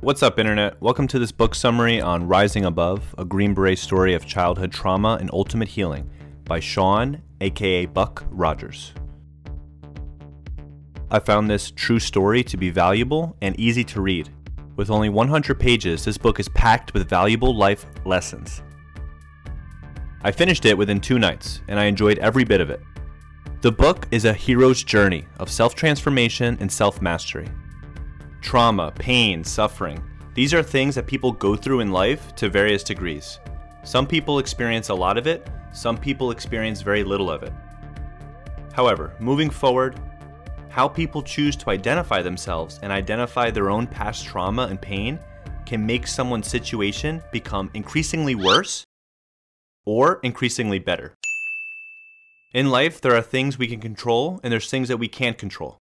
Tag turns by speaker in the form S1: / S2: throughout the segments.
S1: What's up, Internet? Welcome to this book summary on Rising Above, a Green Beret story of childhood trauma and ultimate healing by Sean, aka Buck Rogers. I found this true story to be valuable and easy to read. With only 100 pages, this book is packed with valuable life lessons. I finished it within 2 nights, and I enjoyed every bit of it. The book is a hero's journey of self-transformation and self-mastery. Trauma, pain, suffering, these are things that people go through in life to various degrees. Some people experience a lot of it, some people experience very little of it. However, moving forward, how people choose to identify themselves and identify their own past trauma and pain can make someone's situation become increasingly worse or increasingly better. In life, there are things we can control and there's things that we can't control.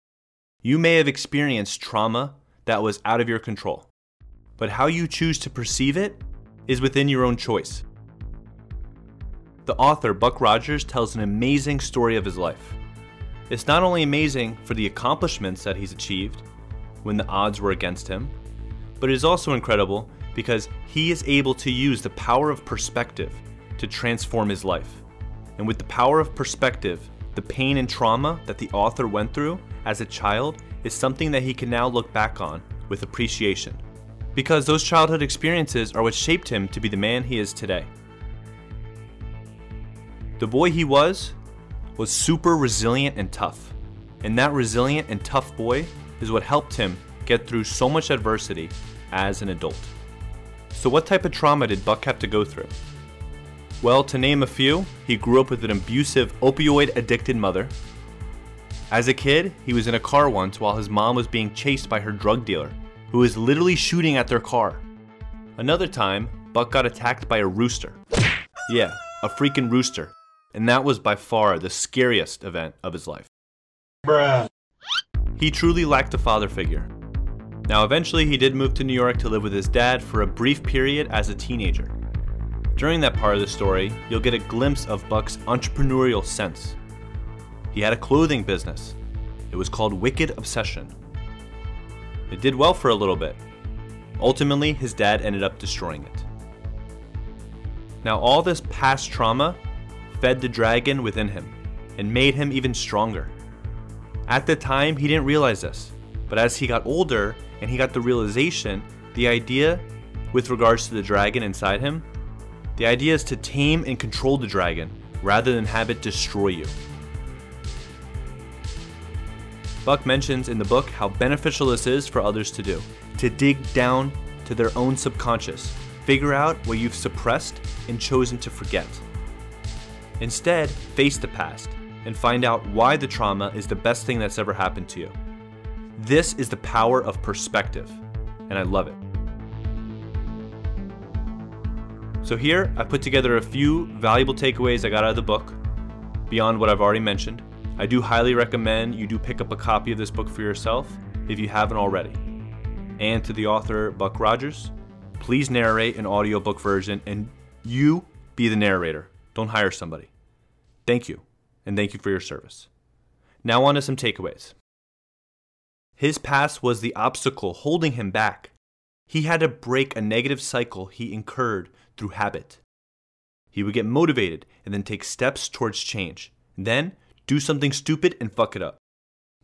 S1: You may have experienced trauma that was out of your control, but how you choose to perceive it is within your own choice. The author, Buck Rogers, tells an amazing story of his life. It's not only amazing for the accomplishments that he's achieved when the odds were against him, but it is also incredible because he is able to use the power of perspective to transform his life. And with the power of perspective, the pain and trauma that the author went through as a child is something that he can now look back on with appreciation, because those childhood experiences are what shaped him to be the man he is today. The boy he was super resilient and tough, and that resilient and tough boy is what helped him get through so much adversity as an adult. So what type of trauma did Buck have to go through? Well, to name a few, he grew up with an abusive, opioid-addicted mother. As a kid, he was in a car once while his mom was being chased by her drug dealer, who was literally shooting at their car. Another time, Buck got attacked by a rooster. Yeah, a freaking rooster. And that was by far the scariest event of his life. Bruh. He truly lacked a father figure. Now, eventually he did move to New York to live with his dad for a brief period as a teenager. During that part of the story, you'll get a glimpse of Buck's entrepreneurial sense. He had a clothing business. It was called Wicked Obsession. It did well for a little bit. Ultimately, his dad ended up destroying it. Now, all this past trauma fed the dragon within him and made him even stronger. At the time, he didn't realize this, but as he got older and he got the realization, the idea with regards to the dragon inside him, the idea is to tame and control the dragon rather than have it destroy you. Buck mentions in the book how beneficial this is for others to do, to dig down to their own subconscious, figure out what you've suppressed and chosen to forget. Instead, face the past and find out why the trauma is the best thing that's ever happened to you. This is the power of perspective, and I love it. So here, I put together a few valuable takeaways I got out of the book, beyond what I've already mentioned. I do highly recommend you do pick up a copy of this book for yourself if you haven't already. And to the author, Buck Rogers, please narrate an audiobook version and you be the narrator. Don't hire somebody. Thank you, and thank you for your service. Now on to some takeaways. His past was the obstacle holding him back. He had to break a negative cycle he incurred through habit. He would get motivated and then take steps towards change, and then do something stupid and fuck it up.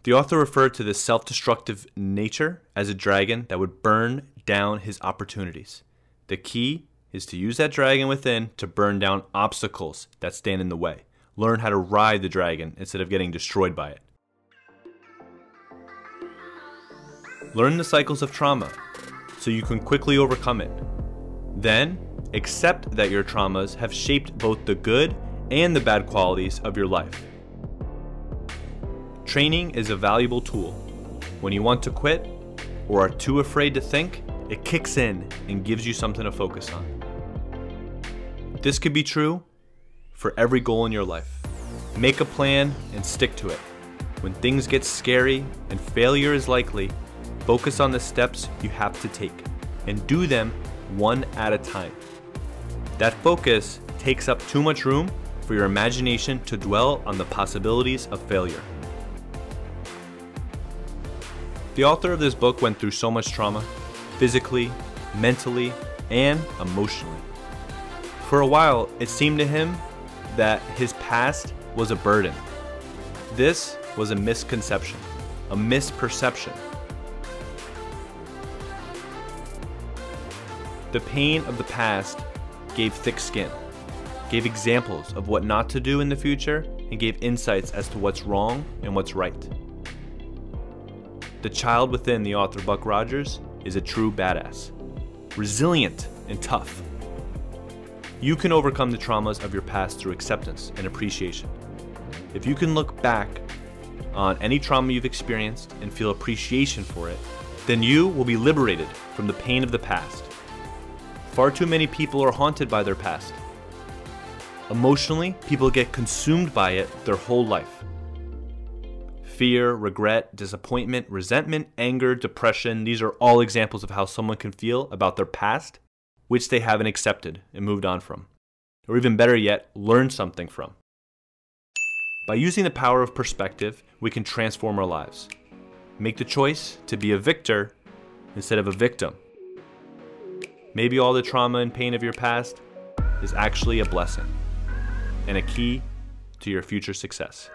S1: The author referred to this self-destructive nature as a dragon that would burn down his opportunities. The key is to use that dragon within to burn down obstacles that stand in the way. Learn how to ride the dragon instead of getting destroyed by it. Learn the cycles of trauma so you can quickly overcome it. Then, accept that your traumas have shaped both the good and the bad qualities of your life. Training is a valuable tool. When you want to quit or are too afraid to think, it kicks in and gives you something to focus on. This could be true for every goal in your life. Make a plan and stick to it. When things get scary and failure is likely, focus on the steps you have to take and do them one at a time. That focus takes up too much room for your imagination to dwell on the possibilities of failure. The author of this book went through so much trauma. physically, mentally, and emotionally. For a while, it seemed to him that his past was a burden. This was a misconception, a misperception. The pain of the past gave thick skin, gave examples of what not to do in the future, and gave insights as to what's wrong and what's right. The child within the author Buck Rogers is a true badass, resilient and tough. You can overcome the traumas of your past through acceptance and appreciation. If you can look back on any trauma you've experienced and feel appreciation for it, then you will be liberated from the pain of the past. Far too many people are haunted by their past. Emotionally, people get consumed by it their whole life. Fear, regret, disappointment, resentment, anger, depression, these are all examples of how someone can feel about their past, which they haven't accepted and moved on from. Or even better yet, learned something from. By using the power of perspective, we can transform our lives. Make the choice to be a victor instead of a victim. Maybe all the trauma and pain of your past is actually a blessing and a key to your future success.